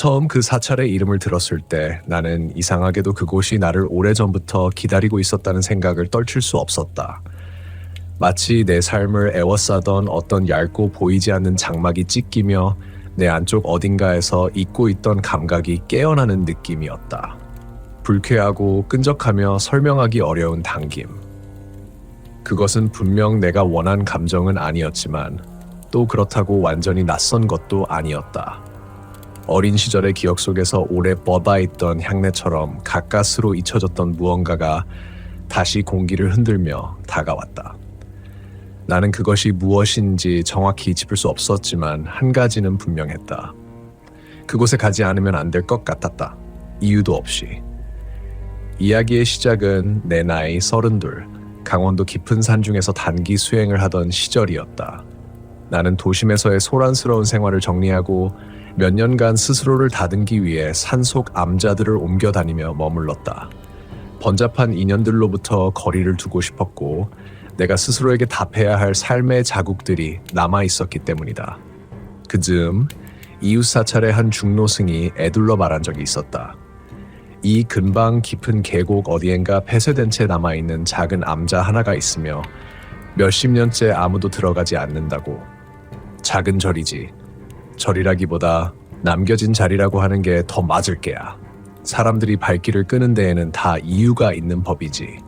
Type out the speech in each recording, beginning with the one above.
처음 그 사찰의 이름을 들었을 때 나는 이상하게도 그곳이 나를 오래전부터 기다리고 있었다는 생각을 떨칠 수 없었다. 마치 내 삶을 에워싸던 어떤 얇고 보이지 않는 장막이 찢기며 내 안쪽 어딘가에서 잊고 있던 감각이 깨어나는 느낌이었다. 불쾌하고 끈적하며 설명하기 어려운 당김. 그것은 분명 내가 원한 감정은 아니었지만 또 그렇다고 완전히 낯선 것도 아니었다. 어린 시절의 기억 속에서 오래 뻗어있던 향내처럼 가까스로 잊혀졌던 무언가가 다시 공기를 흔들며 다가왔다. 나는 그것이 무엇인지 정확히 짚을 수 없었지만 한 가지는 분명했다. 그곳에 가지 않으면 안 될 것 같았다. 이유도 없이. 이야기의 시작은 내 나이 32, 강원도 깊은 산중에서 단기 수행을 하던 시절이었다. 나는 도심에서의 소란스러운 생활을 정리하고 몇 년간 스스로를 다듬기 위해 산속 암자들을 옮겨 다니며 머물렀다. 번잡한 인연들로부터 거리를 두고 싶었고 내가 스스로에게 답해야 할 삶의 자국들이 남아 있었기 때문이다. 그즈음 이웃 사찰의 한 중노승이 애둘러 말한 적이 있었다. 이 근방 깊은 계곡 어디엔가 폐쇄된 채 남아있는 작은 암자 하나가 있으며 몇십 년째 아무도 들어가지 않는다고. 작은 절이지. 절이라기보다 남겨진 자리라고 하는 게 더 맞을 게야. 사람들이 발길을 끄는 데에는 다 이유가 있는 법이지.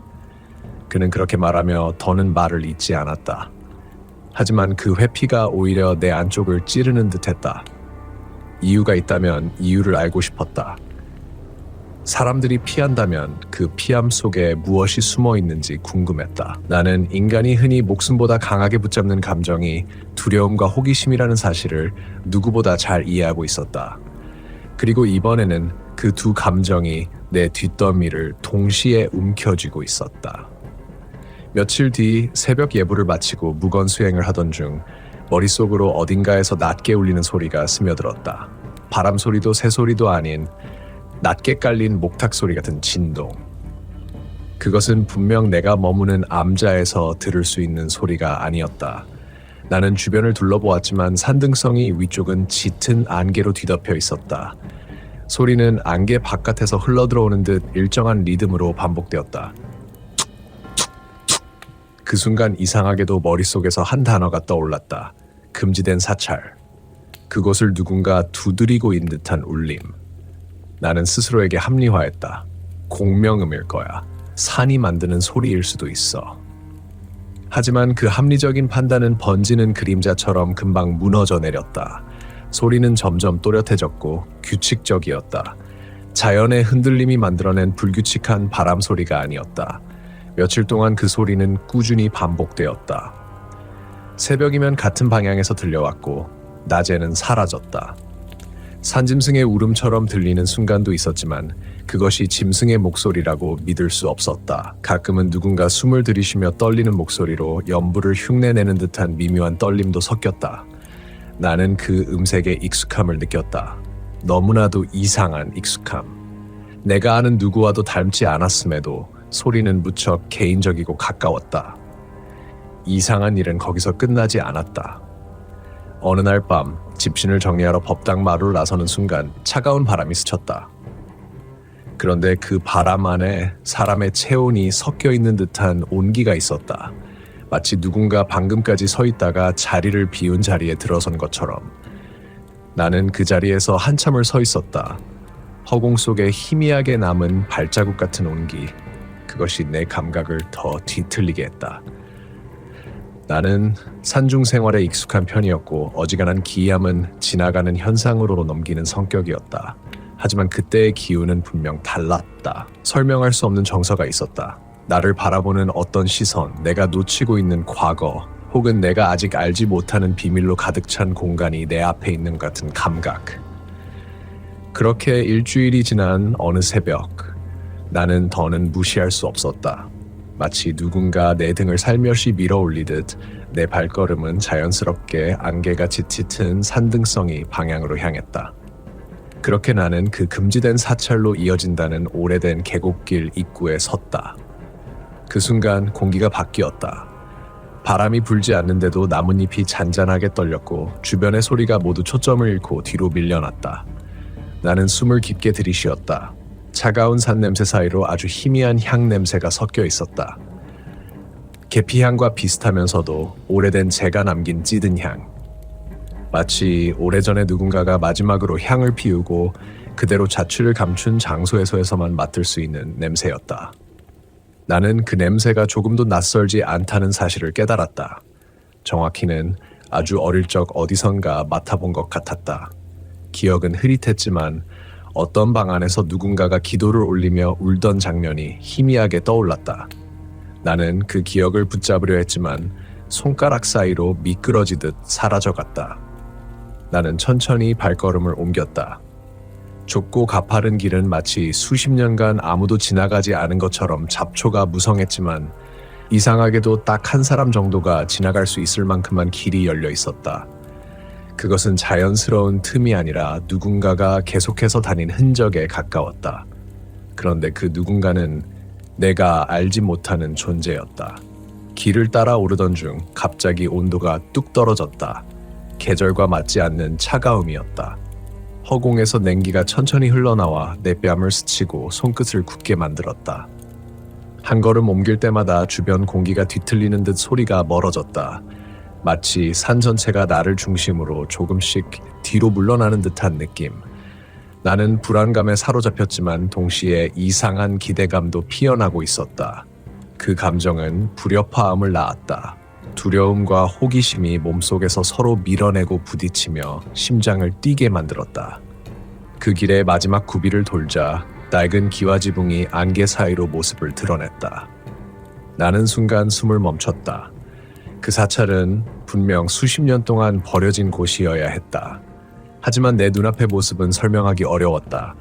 그는 그렇게 말하며 더는 말을 잇지 않았다. 하지만 그 회피가 오히려 내 안쪽을 찌르는 듯했다. 이유가 있다면 이유를 알고 싶었다. 사람들이 피한다면 그 피함 속에 무엇이 숨어 있는지 궁금했다. 나는 인간이 흔히 목숨보다 강하게 붙잡는 감정이 두려움과 호기심이라는 사실을 누구보다 잘 이해하고 있었다. 그리고 이번에는 그 두 감정이 내 뒷덜미를 동시에 움켜쥐고 있었다. 며칠 뒤 새벽 예불을 마치고 무건 수행을 하던 중 머릿속으로 어딘가에서 낮게 울리는 소리가 스며들었다. 바람 소리도 새 소리도 아닌 낮게 깔린 목탁 소리 같은 진동. 그것은 분명 내가 머무는 암자에서 들을 수 있는 소리가 아니었다. 나는 주변을 둘러보았지만 산등성이 위쪽은 짙은 안개로 뒤덮여 있었다. 소리는 안개 바깥에서 흘러들어오는 듯 일정한 리듬으로 반복되었다. 그 순간 이상하게도 머릿속에서 한 단어가 떠올랐다. 금지된 사찰. 그곳을 누군가 두드리고 있는 듯한 울림. 나는 스스로에게 합리화했다. 공명음일 거야. 산이 만드는 소리일 수도 있어. 하지만 그 합리적인 판단은 번지는 그림자처럼 금방 무너져 내렸다. 소리는 점점 또렷해졌고 규칙적이었다. 자연의 흔들림이 만들어낸 불규칙한 바람 소리가 아니었다. 며칠 동안 그 소리는 꾸준히 반복되었다. 새벽이면 같은 방향에서 들려왔고 낮에는 사라졌다. 산짐승의 울음처럼 들리는 순간도 있었지만 그것이 짐승의 목소리라고 믿을 수 없었다. 가끔은 누군가 숨을 들이쉬며 떨리는 목소리로 연부를 흉내내는 듯한 미묘한 떨림도 섞였다. 나는 그 음색에 익숙함을 느꼈다. 너무나도 이상한 익숙함. 내가 아는 누구와도 닮지 않았음에도 소리는 무척 개인적이고 가까웠다. 이상한 일은 거기서 끝나지 않았다. 어느 날 밤 집신을 정리하러 법당 마루를 나서는 순간 차가운 바람이 스쳤다. 그런데 그 바람 안에 사람의 체온이 섞여 있는 듯한 온기가 있었다. 마치 누군가 방금까지 서 있다가 자리를 비운 자리에 들어선 것처럼. 나는 그 자리에서 한참을 서 있었다. 허공 속에 희미하게 남은 발자국 같은 온기. 그것이 내 감각을 더 뒤틀리게 했다. 나는 산중 생활에 익숙한 편이었고 어지간한 기이함은 지나가는 현상으로 넘기는 성격이었다. 하지만 그때의 기운은 분명 달랐다. 설명할 수 없는 정서가 있었다. 나를 바라보는 어떤 시선, 내가 놓치고 있는 과거, 혹은 내가 아직 알지 못하는 비밀로 가득 찬 공간이 내 앞에 있는 것 같은 감각. 그렇게 일주일이 지난 어느 새벽, 나는 더는 무시할 수 없었다. 마치 누군가 내 등을 살며시 밀어 올리듯 내 발걸음은 자연스럽게 안개가 짙은 산등성이 방향으로 향했다. 그렇게 나는 그 금지된 사찰로 이어진다는 오래된 계곡길 입구에 섰다. 그 순간 공기가 바뀌었다. 바람이 불지 않는데도 나뭇잎이 잔잔하게 떨렸고 주변의 소리가 모두 초점을 잃고 뒤로 밀려났다. 나는 숨을 깊게 들이쉬었다. 차가운 산냄새 사이로 아주 희미한 향 냄새가 섞여 있었다. 계피향과 비슷하면서도 오래된 재가 남긴 찌든 향. 마치 오래전에 누군가가 마지막으로 향을 피우고 그대로 자취를 감춘 장소에서만 맡을 수 있는 냄새였다. 나는 그 냄새가 조금도 낯설지 않다는 사실을 깨달았다. 정확히는 아주 어릴 적 어디선가 맡아본 것 같았다. 기억은 흐릿했지만 어떤 방 안에서 누군가가 기도를 올리며 울던 장면이 희미하게 떠올랐다. 나는 그 기억을 붙잡으려 했지만 손가락 사이로 미끄러지듯 사라져갔다. 나는 천천히 발걸음을 옮겼다. 좁고 가파른 길은 마치 수십 년간 아무도 지나가지 않은 것처럼 잡초가 무성했지만 이상하게도 딱 한 사람 정도가 지나갈 수 있을 만큼만 길이 열려 있었다. 그것은 자연스러운 틈이 아니라 누군가가 계속해서 다닌 흔적에 가까웠다. 그런데 그 누군가는 내가 알지 못하는 존재였다. 길을 따라 오르던 중 갑자기 온도가 뚝 떨어졌다. 계절과 맞지 않는 차가움이었다. 허공에서 냉기가 천천히 흘러나와 내 뺨을 스치고 손끝을 굳게 만들었다. 한 걸음 옮길 때마다 주변 공기가 뒤틀리는 듯 소리가 멀어졌다. 마치 산 전체가 나를 중심으로 조금씩 뒤로 물러나는 듯한 느낌. 나는 불안감에 사로잡혔지만 동시에 이상한 기대감도 피어나고 있었다. 그 감정은 불협화음을 낳았다. 두려움과 호기심이 몸속에서 서로 밀어내고 부딪히며 심장을 뛰게 만들었다. 그 길의 마지막 구비를 돌자 낡은 기와지붕이 안개 사이로 모습을 드러냈다. 나는 순간 숨을 멈췄다. 그 사찰은 분명 수십 년 동안 버려진 곳이어야 했다. 하지만 내 눈앞의 모습은 설명하기 어려웠다.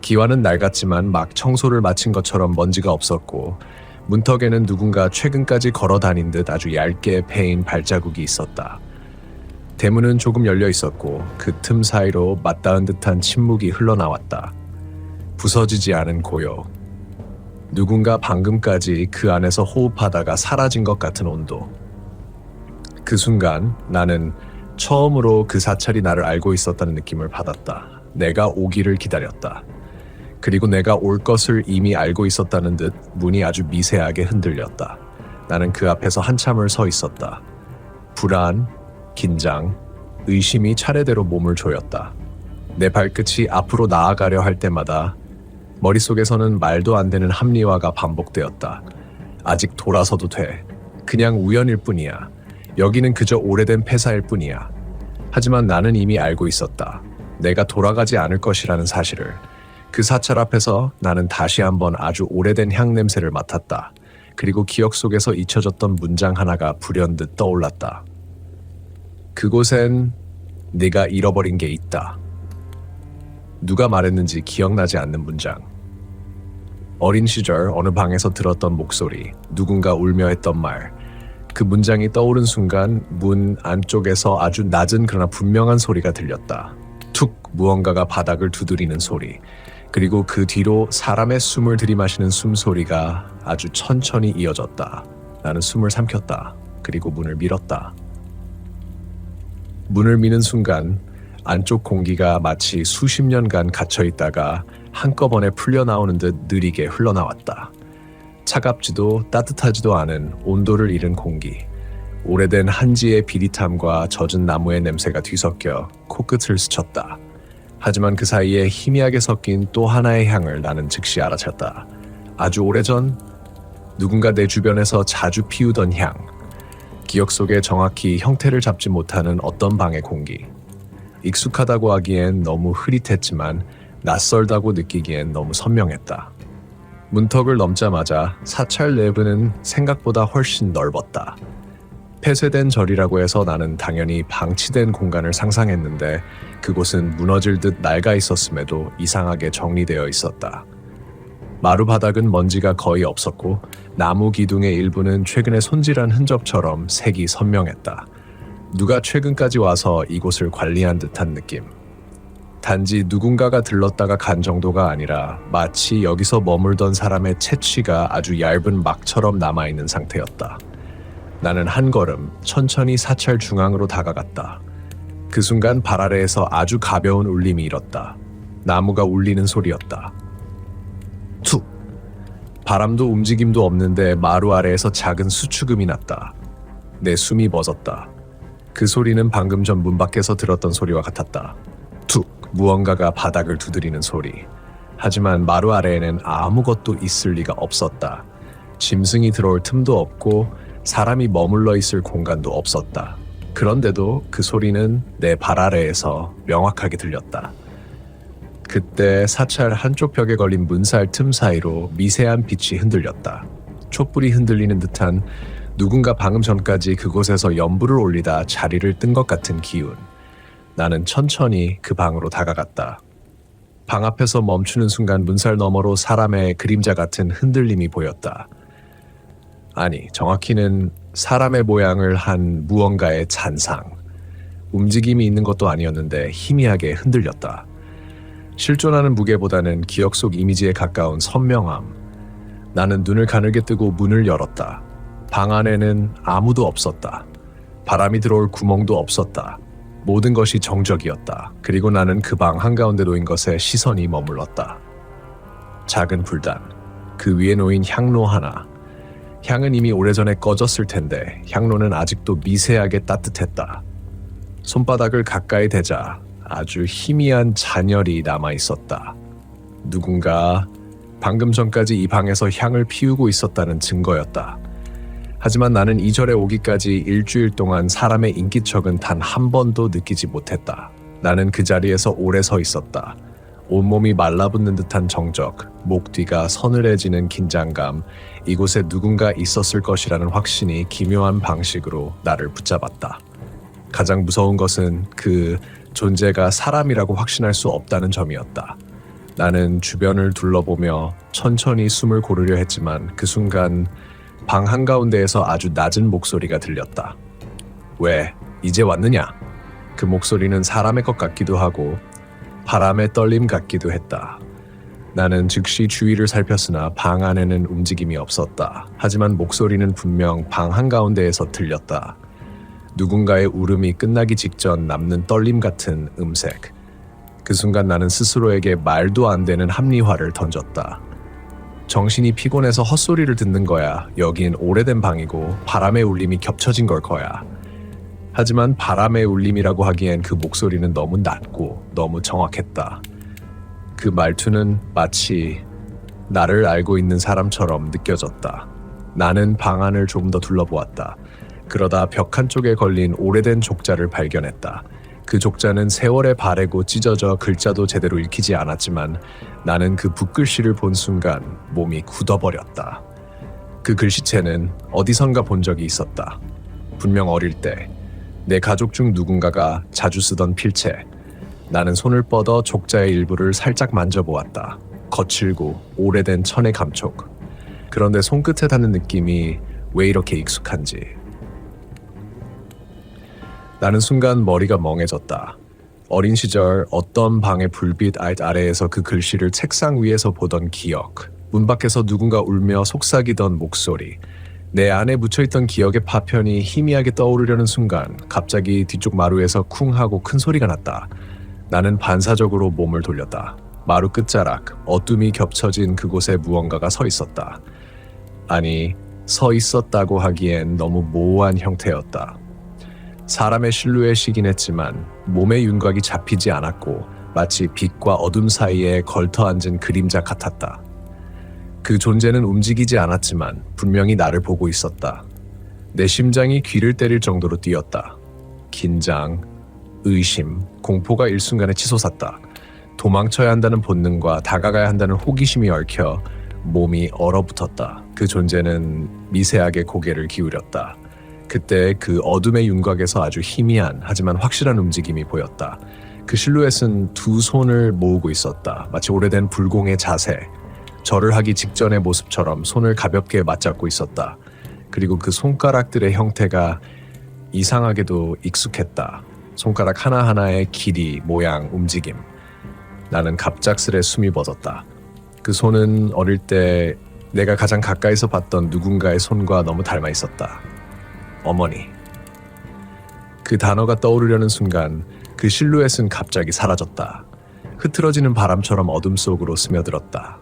기와는 낡았지만 막 청소를 마친 것처럼 먼지가 없었고 문턱에는 누군가 최근까지 걸어 다닌 듯 아주 얇게 패인 발자국이 있었다. 대문은 조금 열려 있었고 그 틈 사이로 맞닿은 듯한 침묵이 흘러나왔다. 부서지지 않은 고요. 누군가 방금까지 그 안에서 호흡하다가 사라진 것 같은 온도. 그 순간 나는 처음으로 그 사찰이 나를 알고 있었다는 느낌을 받았다. 내가 오기를 기다렸다. 그리고 내가 올 것을 이미 알고 있었다는 듯 문이 아주 미세하게 흔들렸다. 나는 그 앞에서 한참을 서 있었다. 불안, 긴장, 의심이 차례대로 몸을 조였다. 내 발끝이 앞으로 나아가려 할 때마다 머릿속에서는 말도 안 되는 합리화가 반복되었다. 아직 돌아서도 돼. 그냥 우연일 뿐이야. 여기는 그저 오래된 폐사일 뿐이야. 하지만 나는 이미 알고 있었다. 내가 돌아가지 않을 것이라는 사실을. 그 사찰 앞에서 나는 다시 한번 아주 오래된 향 냄새를 맡았다. 그리고 기억 속에서 잊혀졌던 문장 하나가 불현듯 떠올랐다. 그곳엔 네가 잃어버린 게 있다. 누가 말했는지 기억나지 않는 문장. 어린 시절 어느 방에서 들었던 목소리, 누군가 울며 했던 말. 그 문장이 떠오른 순간 문 안쪽에서 아주 낮은 그러나 분명한 소리가 들렸다. 툭 무언가가 바닥을 두드리는 소리. 그리고 그 뒤로 사람의 숨을 들이마시는 숨소리가 아주 천천히 이어졌다. 나는 숨을 삼켰다. 그리고 문을 밀었다. 문을 미는 순간 안쪽 공기가 마치 수십 년간 갇혀 있다가 한꺼번에 풀려나오는 듯 느리게 흘러나왔다. 차갑지도 따뜻하지도 않은 온도를 잃은 공기. 오래된 한지의 비릿함과 젖은 나무의 냄새가 뒤섞여 코끝을 스쳤다. 하지만 그 사이에 희미하게 섞인 또 하나의 향을 나는 즉시 알아챘다. 아주 오래전 누군가 내 주변에서 자주 피우던 향. 기억 속에 정확히 형태를 잡지 못하는 어떤 방의 공기. 익숙하다고 하기엔 너무 흐릿했지만 낯설다고 느끼기엔 너무 선명했다. 문턱을 넘자마자 사찰 내부는 생각보다 훨씬 넓었다. 폐쇄된 절이라고 해서 나는 당연히 방치된 공간을 상상했는데 그곳은 무너질 듯 낡아 있었음에도 이상하게 정리되어 있었다. 마루 바닥은 먼지가 거의 없었고 나무 기둥의 일부는 최근에 손질한 흔적처럼 색이 선명했다. 누가 최근까지 와서 이곳을 관리한 듯한 느낌. 단지 누군가가 들렀다가 간 정도가 아니라 마치 여기서 머물던 사람의 채취가 아주 얇은 막처럼 남아있는 상태였다. 나는 한 걸음 천천히 사찰 중앙으로 다가갔다. 그 순간 발 아래에서 아주 가벼운 울림이 일었다. 나무가 울리는 소리였다. 툭! 바람도 움직임도 없는데 마루 아래에서 작은 수축음이 났다. 내 숨이 멎었다. 그 소리는 방금 전 문 밖에서 들었던 소리와 같았다. 툭! 무언가가 바닥을 두드리는 소리. 하지만 마루 아래에는 아무것도 있을 리가 없었다. 짐승이 들어올 틈도 없고 사람이 머물러 있을 공간도 없었다. 그런데도 그 소리는 내 발 아래에서 명확하게 들렸다. 그때 사찰 한쪽 벽에 걸린 문살 틈 사이로 미세한 빛이 흔들렸다. 촛불이 흔들리는 듯한 누군가 방금 전까지 그곳에서 연불을 올리다 자리를 뜬 것 같은 기운. 나는 천천히 그 방으로 다가갔다. 방 앞에서 멈추는 순간 문살 너머로 사람의 그림자 같은 흔들림이 보였다. 아니, 정확히는 사람의 모양을 한 무언가의 잔상. 움직임이 있는 것도 아니었는데 희미하게 흔들렸다. 실존하는 무게보다는 기억 속 이미지에 가까운 선명함. 나는 눈을 가늘게 뜨고 문을 열었다. 방 안에는 아무도 없었다. 바람이 들어올 구멍도 없었다. 모든 것이 정적이었다. 그리고 나는 그 방 한가운데 놓인 것에 시선이 머물렀다. 작은 불단, 그 위에 놓인 향로 하나. 향은 이미 오래전에 꺼졌을 텐데 향로는 아직도 미세하게 따뜻했다. 손바닥을 가까이 대자 아주 희미한 잔열이 남아 있었다. 누군가 방금 전까지 이 방에서 향을 피우고 있었다는 증거였다. 하지만 나는 이 절에 오기까지 일주일 동안 사람의 인기척은 단 한 번도 느끼지 못했다. 나는 그 자리에서 오래 서 있었다. 온몸이 말라붙는 듯한 정적, 목 뒤가 서늘해지는 긴장감, 이곳에 누군가 있었을 것이라는 확신이 기묘한 방식으로 나를 붙잡았다. 가장 무서운 것은 그 존재가 사람이라고 확신할 수 없다는 점이었다. 나는 주변을 둘러보며 천천히 숨을 고르려 했지만 그 순간 방 한가운데에서 아주 낮은 목소리가 들렸다. 왜, 이제 왔느냐? 그 목소리는 사람의 것 같기도 하고 바람의 떨림 같기도 했다. 나는 즉시 주위를 살폈으나 방 안에는 움직임이 없었다. 하지만 목소리는 분명 방 한가운데에서 들렸다. 누군가의 울음이 끝나기 직전 남는 떨림 같은 음색. 그 순간 나는 스스로에게 말도 안 되는 합리화를 던졌다. 정신이 피곤해서 헛소리를 듣는 거야. 여긴 오래된 방이고 바람의 울림이 겹쳐진 걸 거야. 하지만 바람의 울림이라고 하기엔 그 목소리는 너무 낮고 너무 정확했다. 그 말투는 마치 나를 알고 있는 사람처럼 느껴졌다. 나는 방 안을 조금 더 둘러보았다. 그러다 벽 한쪽에 걸린 오래된 족자를 발견했다. 그 족자는 세월에 바래고 찢어져 글자도 제대로 읽히지 않았지만 나는 그 붓글씨를 본 순간 몸이 굳어버렸다. 그 글씨체는 어디선가 본 적이 있었다. 분명 어릴 때 내 가족 중 누군가가 자주 쓰던 필체. 나는 손을 뻗어 족자의 일부를 살짝 만져보았다. 거칠고 오래된 천의 감촉. 그런데 손끝에 닿는 느낌이 왜 이렇게 익숙한지. 나는 순간 머리가 멍해졌다. 어린 시절 어떤 방의 불빛 아래에서 그 글씨를 책상 위에서 보던 기억. 문 밖에서 누군가 울며 속삭이던 목소리. 내 안에 묻혀있던 기억의 파편이 희미하게 떠오르려는 순간 갑자기 뒤쪽 마루에서 쿵 하고 큰 소리가 났다. 나는 반사적으로 몸을 돌렸다. 마루 끝자락, 어둠이 겹쳐진 그곳에 무언가가 서 있었다. 아니, 서 있었다고 하기엔 너무 모호한 형태였다. 사람의 실루엣이긴 했지만 몸의 윤곽이 잡히지 않았고 마치 빛과 어둠 사이에 걸터앉은 그림자 같았다. 그 존재는 움직이지 않았지만 분명히 나를 보고 있었다. 내 심장이 귀를 때릴 정도로 뛰었다. 긴장, 의심, 공포가 일순간에 치솟았다. 도망쳐야 한다는 본능과 다가가야 한다는 호기심이 얽혀 몸이 얼어붙었다. 그 존재는 미세하게 고개를 기울였다. 그때 그 어둠의 윤곽에서 아주 희미한 하지만 확실한 움직임이 보였다. 그 실루엣은 두 손을 모으고 있었다. 마치 오래된 불공의 자세. 절을 하기 직전의 모습처럼 손을 가볍게 맞잡고 있었다. 그리고 그 손가락들의 형태가 이상하게도 익숙했다. 손가락 하나하나의 길이, 모양, 움직임. 나는 갑작스레 숨이 멎었다. 그 손은 어릴 때 내가 가장 가까이서 봤던 누군가의 손과 너무 닮아 있었다. 어머니. 그 단어가 떠오르려는 순간 그 실루엣은 갑자기 사라졌다. 흐트러지는 바람처럼 어둠 속으로 스며들었다.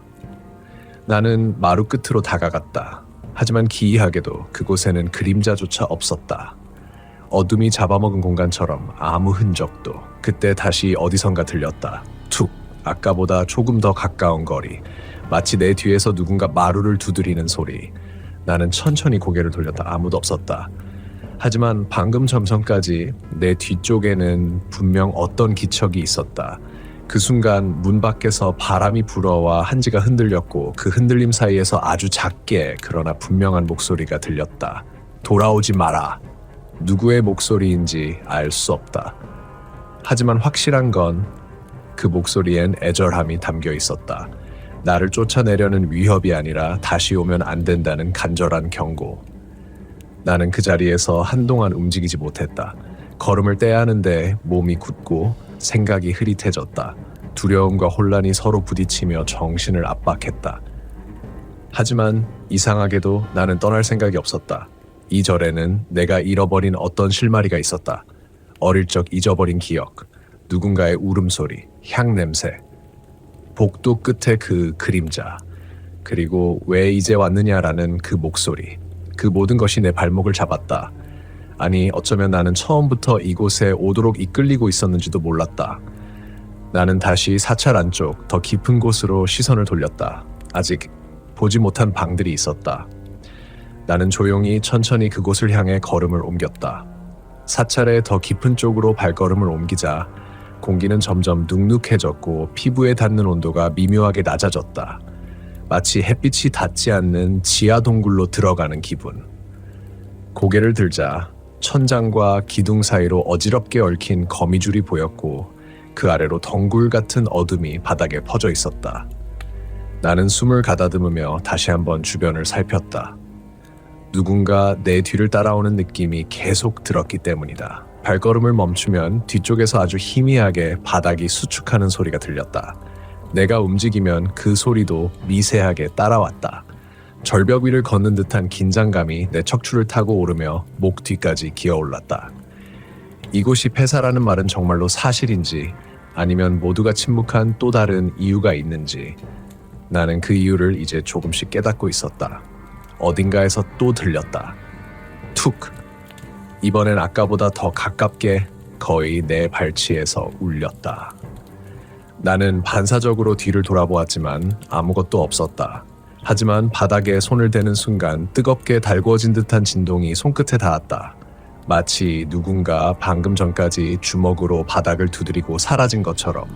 나는 마루 끝으로 다가갔다. 하지만 기이하게도 그곳에는 그림자조차 없었다. 어둠이 잡아먹은 공간처럼 아무 흔적도. 그때 다시 어디선가 들렸다. 툭! 아까보다 조금 더 가까운 거리. 마치 내 뒤에서 누군가 마루를 두드리는 소리. 나는 천천히 고개를 돌렸다. 아무도 없었다. 하지만 방금 전까지 내 뒤쪽에는 분명 어떤 기척이 있었다. 그 순간 문 밖에서 바람이 불어와 한지가 흔들렸고 그 흔들림 사이에서 아주 작게 그러나 분명한 목소리가 들렸다. 돌아오지 마라. 누구의 목소리인지 알 수 없다. 하지만 확실한 건 그 목소리엔 애절함이 담겨 있었다. 나를 쫓아내려는 위협이 아니라 다시 오면 안 된다는 간절한 경고. 나는 그 자리에서 한동안 움직이지 못했다. 걸음을 떼야 하는데 몸이 굳고 생각이 흐릿해졌다. 두려움과 혼란이 서로 부딪히며 정신을 압박했다. 하지만 이상하게도 나는 떠날 생각이 없었다. 이 절에는 내가 잃어버린 어떤 실마리가 있었다. 어릴 적 잊어버린 기억, 누군가의 울음소리, 향냄새, 복도 끝에 그 그림자, 그리고 왜 이제 왔느냐라는 그 목소리. 그 모든 것이 내 발목을 잡았다. 아니, 어쩌면 나는 처음부터 이곳에 오도록 이끌리고 있었는지도 몰랐다. 나는 다시 사찰 안쪽 더 깊은 곳으로 시선을 돌렸다. 아직 보지 못한 방들이 있었다. 나는 조용히 천천히 그곳을 향해 걸음을 옮겼다. 사찰의 더 깊은 쪽으로 발걸음을 옮기자 공기는 점점 눅눅해졌고 피부에 닿는 온도가 미묘하게 낮아졌다. 마치 햇빛이 닿지 않는 지하 동굴로 들어가는 기분. 고개를 들자 천장과 기둥 사이로 어지럽게 얽힌 거미줄이 보였고 그 아래로 덩굴 같은 어둠이 바닥에 퍼져 있었다. 나는 숨을 가다듬으며 다시 한번 주변을 살폈다. 누군가 내 뒤를 따라오는 느낌이 계속 들었기 때문이다. 발걸음을 멈추면 뒤쪽에서 아주 희미하게 바닥이 수축하는 소리가 들렸다. 내가 움직이면 그 소리도 미세하게 따라왔다. 절벽 위를 걷는 듯한 긴장감이 내 척추를 타고 오르며 목 뒤까지 기어올랐다. 이곳이 폐사라는 말은 정말로 사실인지 아니면 모두가 침묵한 또 다른 이유가 있는지 나는 그 이유를 이제 조금씩 깨닫고 있었다. 어딘가에서 또 들렸다. 툭! 이번엔 아까보다 더 가깝게 거의 내 발치에서 울렸다. 나는 반사적으로 뒤를 돌아보았지만 아무것도 없었다. 하지만 바닥에 손을 대는 순간 뜨겁게 달구어진 듯한 진동이 손끝에 닿았다. 마치 누군가 방금 전까지 주먹으로 바닥을 두드리고 사라진 것처럼.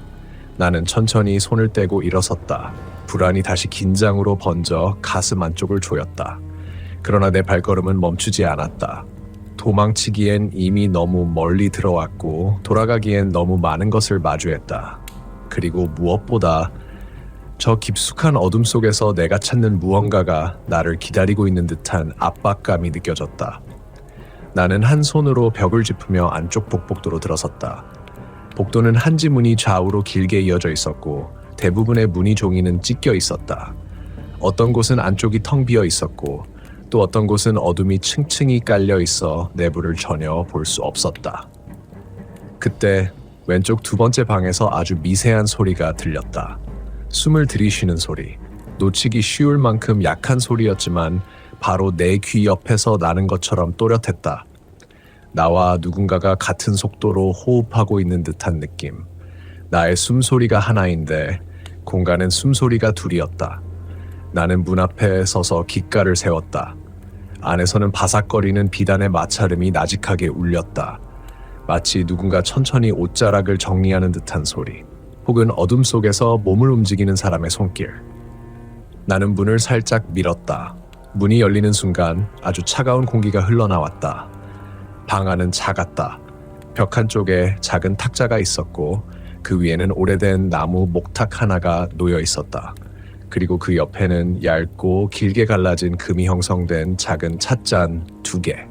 나는 천천히 손을 떼고 일어섰다. 불안이 다시 긴장으로 번져 가슴 안쪽을 조였다. 그러나 내 발걸음은 멈추지 않았다. 도망치기엔 이미 너무 멀리 들어왔고 돌아가기엔 너무 많은 것을 마주했다. 그리고 무엇보다 저 깊숙한 어둠 속에서 내가 찾는 무언가가 나를 기다리고 있는 듯한 압박감이 느껴졌다. 나는 한 손으로 벽을 짚으며 안쪽 복도로 들어섰다. 복도는 한지 문이 좌우로 길게 이어져 있었고 대부분의 문이 종이는 찢겨 있었다. 어떤 곳은 안쪽이 텅 비어 있었고 또 어떤 곳은 어둠이 층층이 깔려 있어 내부를 전혀 볼 수 없었다. 그때 왼쪽 두 번째 방에서 아주 미세한 소리가 들렸다. 숨을 들이쉬는 소리. 놓치기 쉬울 만큼 약한 소리였지만 바로 내 귀 옆에서 나는 것처럼 또렷했다. 나와 누군가가 같은 속도로 호흡하고 있는 듯한 느낌. 나의 숨소리가 하나인데 공간은 숨소리가 둘이었다. 나는 문 앞에 서서 귓가를 세웠다. 안에서는 바삭거리는 비단의 마찰음이 나직하게 울렸다. 마치 누군가 천천히 옷자락을 정리하는 듯한 소리. 혹은 어둠 속에서 몸을 움직이는 사람의 손길. 나는 문을 살짝 밀었다. 문이 열리는 순간 아주 차가운 공기가 흘러나왔다. 방 안은 작았다. 벽 한쪽에 작은 탁자가 있었고 그 위에는 오래된 나무 목탁 하나가 놓여 있었다. 그리고 그 옆에는 얇고 길게 갈라진 금이 형성된 작은 찻잔 2개.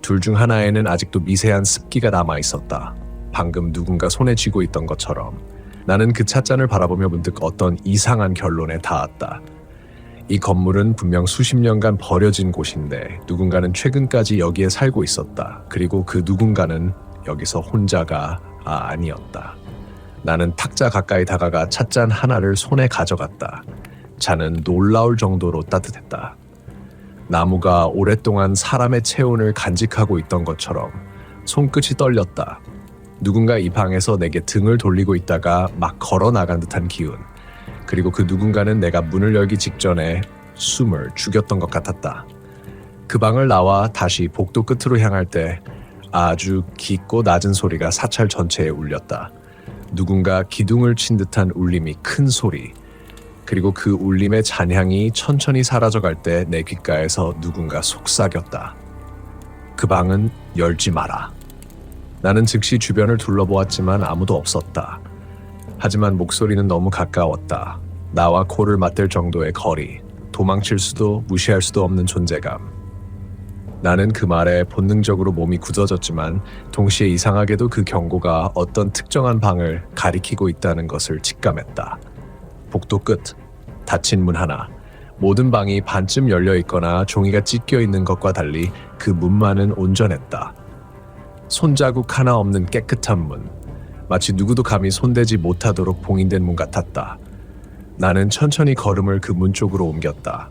둘 중 하나에는 아직도 미세한 습기가 남아 있었다. 방금 누군가 손에 쥐고 있던 것처럼. 나는 그 찻잔을 바라보며 문득 어떤 이상한 결론에 닿았다. 이 건물은 분명 수십 년간 버려진 곳인데 누군가는 최근까지 여기에 살고 있었다. 그리고 그 누군가는 여기서 혼자가 아니었다. 나는 탁자 가까이 다가가 찻잔 하나를 손에 가져갔다. 잔은 놀라울 정도로 따뜻했다. 나무가 오랫동안 사람의 체온을 간직하고 있던 것처럼 손끝이 떨렸다. 누군가 이 방에서 내게 등을 돌리고 있다가 막 걸어 나간 듯한 기운. 그리고 그 누군가는 내가 문을 열기 직전에 숨을 죽였던 것 같았다. 그 방을 나와 다시 복도 끝으로 향할 때 아주 깊고 낮은 소리가 사찰 전체에 울렸다. 누군가 기둥을 친 듯한 울림이 큰 소리. 그리고 그 울림의 잔향이 천천히 사라져갈 때 내 귓가에서 누군가 속삭였다. 그 방은 열지 마라. 나는 즉시 주변을 둘러보았지만 아무도 없었다. 하지만 목소리는 너무 가까웠다. 나와 코를 맞댈 정도의 거리. 도망칠 수도 무시할 수도 없는 존재감. 나는 그 말에 본능적으로 몸이 굳어졌지만 동시에 이상하게도 그 경고가 어떤 특정한 방을 가리키고 있다는 것을 직감했다. 복도 끝, 닫힌 문 하나. 모든 방이 반쯤 열려 있거나 종이가 찢겨 있는 것과 달리 그 문만은 온전했다. 손자국 하나 없는 깨끗한 문. 마치 누구도 감히 손대지 못하도록 봉인된 문 같았다. 나는 천천히 걸음을 그 문 쪽으로 옮겼다.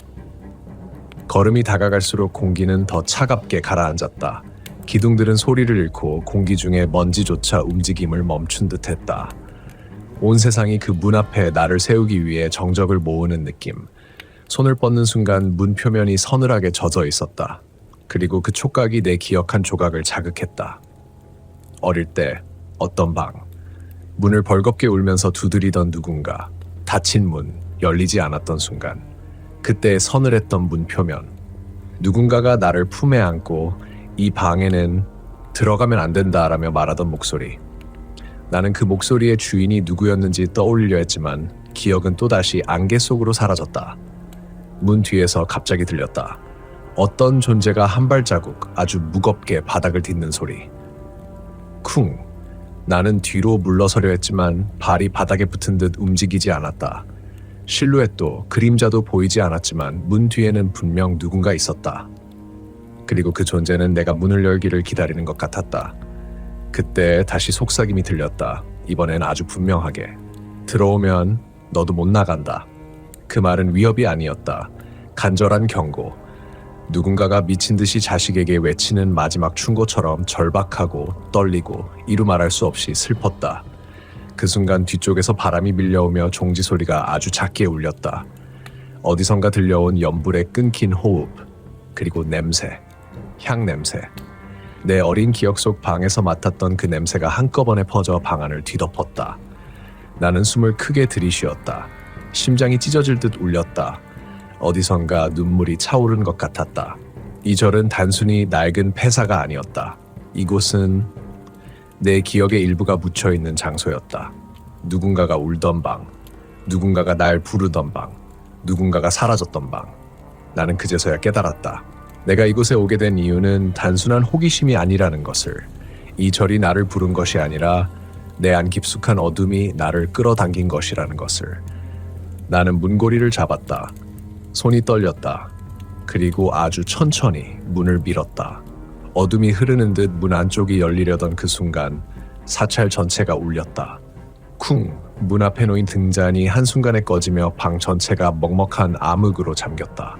걸음이 다가갈수록 공기는 더 차갑게 가라앉았다. 기둥들은 소리를 잃고 공기 중에 먼지조차 움직임을 멈춘 듯했다. 온 세상이 그 문 앞에 나를 세우기 위해 정적을 모으는 느낌. 손을 뻗는 순간 문 표면이 서늘하게 젖어 있었다. 그리고 그 촉각이 내 기억한 조각을 자극했다. 어릴 때 어떤 방. 문을 벌겋게 울면서 두드리던 누군가. 닫힌 문, 열리지 않았던 순간. 그때 서늘했던 문 표면. 누군가가 나를 품에 안고 이 방에는 들어가면 안 된다라며 말하던 목소리. 나는 그 목소리의 주인이 누구였는지 떠올리려 했지만 기억은 또다시 안개 속으로 사라졌다. 문 뒤에서 갑자기 들렸다. 어떤 존재가 한 발자국 아주 무겁게 바닥을 딛는 소리. 쿵. 나는 뒤로 물러서려 했지만 발이 바닥에 붙은 듯 움직이지 않았다. 실루엣도 그림자도 보이지 않았지만 문 뒤에는 분명 누군가 있었다. 그리고 그 존재는 내가 문을 열기를 기다리는 것 같았다. 그때 다시 속삭임이 들렸다. 이번엔 아주 분명하게. 들어오면 너도 못 나간다. 그 말은 위협이 아니었다. 간절한 경고. 누군가가 미친 듯이 자식에게 외치는 마지막 충고처럼 절박하고 떨리고 이루 말할 수 없이 슬펐다. 그 순간 뒤쪽에서 바람이 밀려오며 종지 소리가 아주 작게 울렸다. 어디선가 들려온 연불의 끊긴 호흡, 그리고 냄새, 향 냄새. 내 어린 기억 속 방에서 맡았던 그 냄새가 한꺼번에 퍼져 방 안을 뒤덮었다. 나는 숨을 크게 들이쉬었다. 심장이 찢어질 듯 울렸다. 어디선가 눈물이 차오른 것 같았다. 이 절은 단순히 낡은 폐사가 아니었다. 이곳은 내 기억의 일부가 묻혀있는 장소였다. 누군가가 울던 방, 누군가가 날 부르던 방, 누군가가 사라졌던 방. 나는 그제서야 깨달았다. 내가 이곳에 오게 된 이유는 단순한 호기심이 아니라는 것을. 이 절이 나를 부른 것이 아니라 내 안 깊숙한 어둠이 나를 끌어당긴 것이라는 것을. 나는 문고리를 잡았다. 손이 떨렸다. 그리고 아주 천천히 문을 밀었다. 어둠이 흐르는 듯 문 안쪽이 열리려던 그 순간 사찰 전체가 울렸다. 쿵! 문 앞에 놓인 등잔이 한순간에 꺼지며 방 전체가 먹먹한 암흑으로 잠겼다.